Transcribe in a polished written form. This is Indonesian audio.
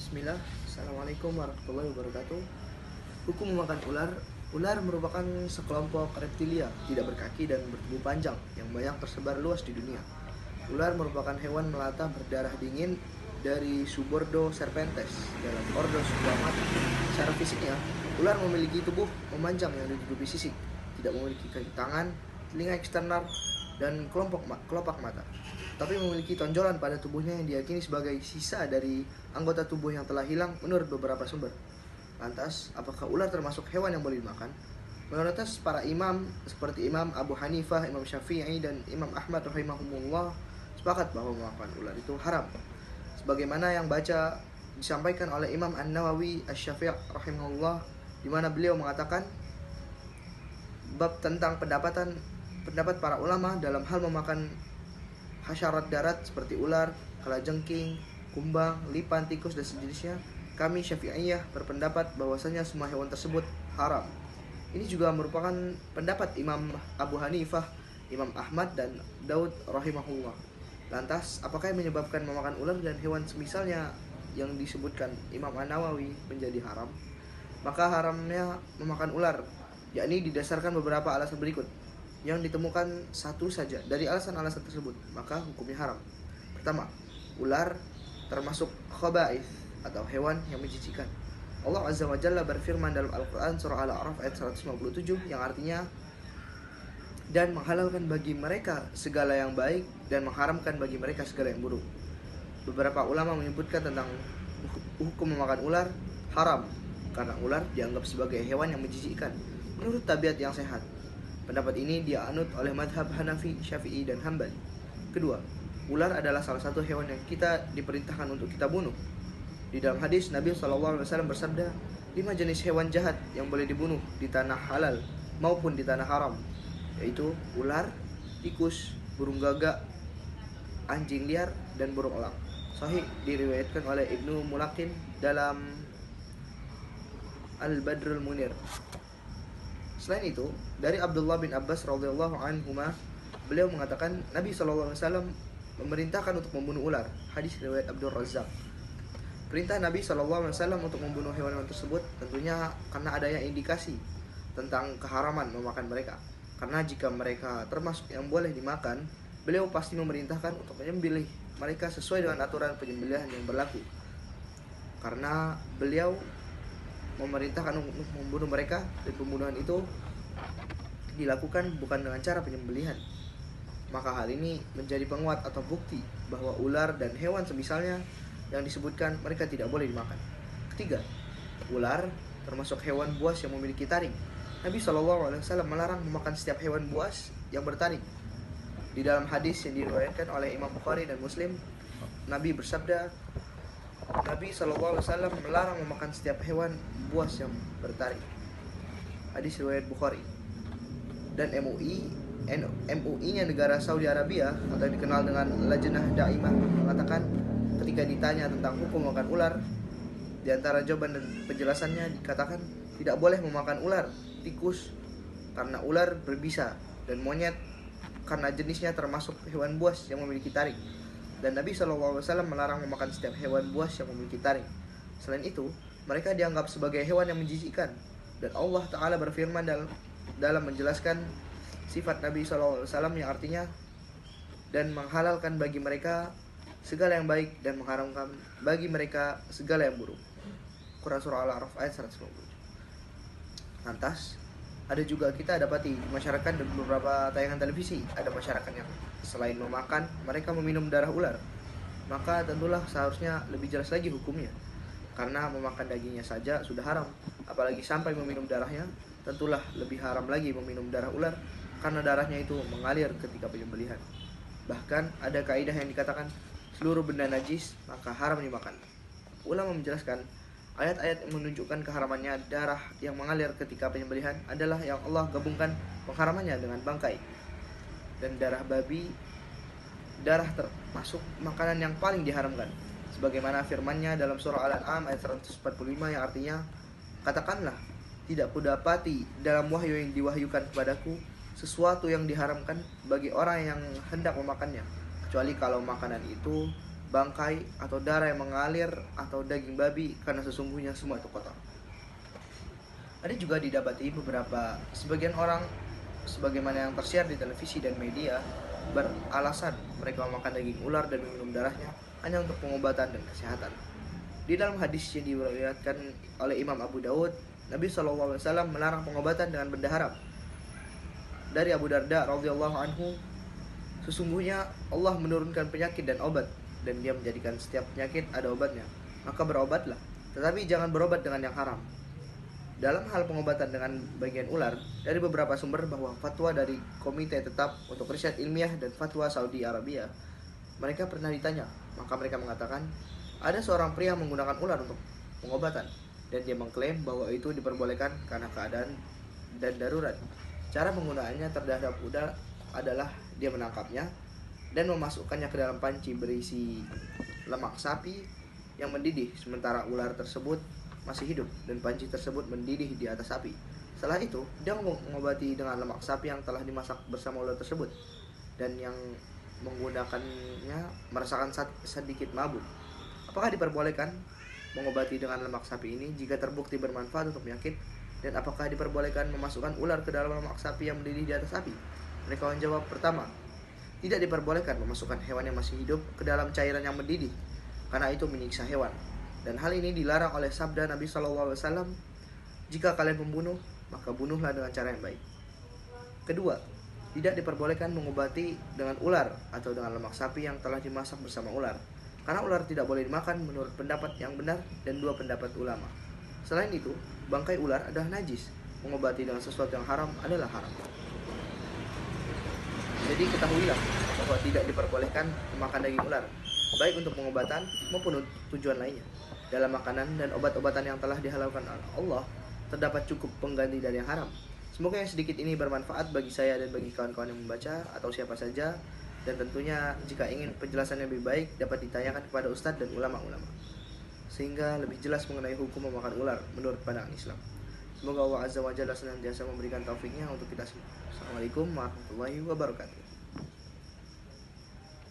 Bismillah. Assalamualaikum warahmatullahi wabarakatuh. Hukum memakan ular. Ular merupakan sekelompok reptilia tidak berkaki dan bertubuh panjang yang banyak tersebar luas di dunia. Ular merupakan hewan melata berdarah dingin dari Subordo serpentes dalam ordo Squamata. Secara fisiknya, ular memiliki tubuh memanjang yang ditutupi sisik, tidak memiliki kaki tangan, telinga eksternal, dan kelopak mata, tapi memiliki tonjolan pada tubuhnya yang diyakini sebagai sisa dari anggota tubuh yang telah hilang menurut beberapa sumber. Lantas, apakah ular termasuk hewan yang boleh dimakan? Mayoritas para imam seperti Imam Abu Hanifah, Imam Syafi'i, dan Imam Ahmad rahimahumullah sepakat bahwa memakan ular itu haram. Sebagaimana yang disampaikan oleh Imam An-Nawawi Asy-Syafi'i rahimahullah, di mana beliau mengatakan bab tentang pendapat para ulama dalam hal memakan hasyarat darat seperti ular, kalajengking, kumbang, lipan, tikus, dan sejenisnya. Kami Syafi'iyah berpendapat bahwasanya semua hewan tersebut haram. Ini juga merupakan pendapat Imam Abu Hanifah, Imam Ahmad, dan Daud rahimahullah. Lantas, apakah yang menyebabkan memakan ular dan hewan semisalnya yang disebutkan Imam An-Nawawi menjadi haram? Maka haramnya memakan ular yakni didasarkan beberapa alasan berikut. Yang ditemukan satu saja dari alasan-alasan tersebut, maka hukumnya haram. Pertama, ular termasuk khaba'ith atau hewan yang menjijikkan. Allah Azza wa Jalla berfirman dalam Al-Quran surah Al-A'raf ayat 157 yang artinya, dan menghalalkan bagi mereka segala yang baik dan mengharamkan bagi mereka segala yang buruk. Beberapa ulama menyebutkan tentang hukum memakan ular haram karena ular dianggap sebagai hewan yang menjijikkan menurut tabiat yang sehat. Pendapat ini dianut oleh madhab Hanafi, Syafi'i, dan Hambali. Kedua, ular adalah salah satu hewan yang kita diperintahkan untuk kita bunuh. Di dalam hadis, Nabi SAW bersabda, 5 jenis hewan jahat yang boleh dibunuh di tanah halal maupun di tanah haram, yaitu ular, tikus, burung gagak, anjing liar, dan burung elang. Sahih diriwayatkan oleh Ibnu Mulaqin dalam Al-Badrul Munir. Selain itu, dari Abdullah bin Abbas radhiyallahu anhuma, beliau mengatakan Nabi SAW memerintahkan untuk membunuh ular. Hadis riwayat Abdul Razzaq. Perintah Nabi SAW untuk membunuh hewan-hewan tersebut tentunya karena adanya indikasi tentang keharaman memakan mereka. Karena jika mereka termasuk yang boleh dimakan, beliau pasti memerintahkan untuk menyembelih mereka sesuai dengan aturan penyembelihan yang berlaku. Karena beliau memerintahkan untuk membunuh mereka, dan pembunuhan itu dilakukan bukan dengan cara penyembelihan. Maka hal ini menjadi penguat atau bukti bahwa ular dan hewan semisalnya yang disebutkan mereka tidak boleh dimakan. Ketiga, ular termasuk hewan buas yang memiliki taring. Nabi SAW melarang memakan setiap hewan buas yang bertaring. Di dalam hadis yang diriwayatkan oleh Imam Bukhari dan Muslim, Nabi bersabda, Nabi SAW melarang memakan setiap hewan buas yang bertaring. Hadis riwayat Bukhari. Dan MUI-nya negara Saudi Arabia atau yang dikenal dengan Lajnah Daimah mengatakan ketika ditanya tentang hukum makan ular, di antara jawaban dan penjelasannya dikatakan tidak boleh memakan ular, tikus karena ular berbisa, dan monyet karena jenisnya termasuk hewan buas yang memiliki taring. Dan Nabi SAW melarang memakan setiap hewan buas yang memiliki taring. Selain itu, mereka dianggap sebagai hewan yang menjijikkan. Dan Allah Ta'ala berfirman dalam menjelaskan sifat Nabi SAW yang artinya, dan menghalalkan bagi mereka segala yang baik dan mengharamkan bagi mereka segala yang buruk. Quran Surah Al-A'raf ayat 150. Lantas, ada juga kita dapati di masyarakat dan beberapa tayangan televisi, ada masyarakat yang selain memakan, mereka meminum darah ular. Maka tentulah seharusnya lebih jelas lagi hukumnya. Karena memakan dagingnya saja sudah haram, apalagi sampai meminum darahnya, tentulah lebih haram lagi meminum darah ular, karena darahnya itu mengalir ketika penyembelihan. Bahkan ada kaidah yang dikatakan seluruh benda najis maka haram dimakan. Ulama menjelaskan ayat-ayat yang menunjukkan keharamannya darah yang mengalir ketika penyembelihan adalah yang Allah gabungkan pengharamannya dengan bangkai. Dan darah babi, darah termasuk makanan yang paling diharamkan. Sebagaimana firman-Nya dalam surah Al-An'am ayat 145 yang artinya, katakanlah, tidak kudapati dalam wahyu yang diwahyukan kepadaku sesuatu yang diharamkan bagi orang yang hendak memakannya, kecuali kalau makanan itu bangkai atau darah yang mengalir atau daging babi, karena sesungguhnya semua itu kotor. Ada juga didapati sebagian orang sebagaimana yang tersiar di televisi dan media beralasan mereka memakan daging ular dan minum darahnya hanya untuk pengobatan dan kesehatan. Di dalam hadis yang diriwayatkan oleh Imam Abu Daud, Nabi SAW melarang pengobatan dengan benda haram. Dari Abu Darda radhiyallahu anhu, sesungguhnya Allah menurunkan penyakit dan obat, dan Dia menjadikan setiap penyakit ada obatnya. Maka berobatlah, tetapi jangan berobat dengan yang haram. Dalam hal pengobatan dengan bagian ular, dari beberapa sumber bahwa fatwa dari Komite Tetap untuk Riset Ilmiah dan Fatwa Saudi Arabia, mereka pernah ditanya, maka mereka mengatakan ada seorang pria menggunakan ular untuk pengobatan, dan dia mengklaim bahwa itu diperbolehkan karena keadaan dan darurat. Cara penggunaannya terhadap ular adalah dia menangkapnya dan memasukkannya ke dalam panci berisi lemak sapi yang mendidih sementara ular tersebut masih hidup, dan panci tersebut mendidih di atas api. Setelah itu, dia mengobati dengan lemak sapi yang telah dimasak bersama ular tersebut, dan yang menggunakannya merasakan sedikit mabuk. Apakah diperbolehkan mengobati dengan lemak sapi ini jika terbukti bermanfaat untuk penyakit? Dan apakah diperbolehkan memasukkan ular ke dalam lemak sapi yang mendidih di atas api? Mereka menjawab, pertama, tidak diperbolehkan memasukkan hewan yang masih hidup ke dalam cairan yang mendidih, karena itu menyiksa hewan. Dan hal ini dilarang oleh sabda Nabi SAW, jika kalian membunuh, maka bunuhlah dengan cara yang baik. Kedua, tidak diperbolehkan mengobati dengan ular atau dengan lemak sapi yang telah dimasak bersama ular, karena ular tidak boleh dimakan menurut pendapat yang benar dan dua pendapat ulama. Selain itu, bangkai ular adalah najis. Mengobati dengan sesuatu yang haram adalah haram. Jadi ketahuilah bahwa tidak diperbolehkan memakan daging ular, baik untuk pengobatan maupun tujuan lainnya. Dalam makanan dan obat-obatan yang telah dihalalkan oleh Allah, terdapat cukup pengganti dari yang haram. Semoga yang sedikit ini bermanfaat bagi saya dan bagi kawan-kawan yang membaca atau siapa saja. Dan tentunya jika ingin penjelasan yang lebih baik dapat ditanyakan kepada ustadz dan ulama-ulama, sehingga lebih jelas mengenai hukum memakan ular menurut pandangan Islam. Semoga Allah Azza wa Jalla senantiasa memberikan taufiknya untuk kita semua. Assalamualaikum warahmatullahi wabarakatuh.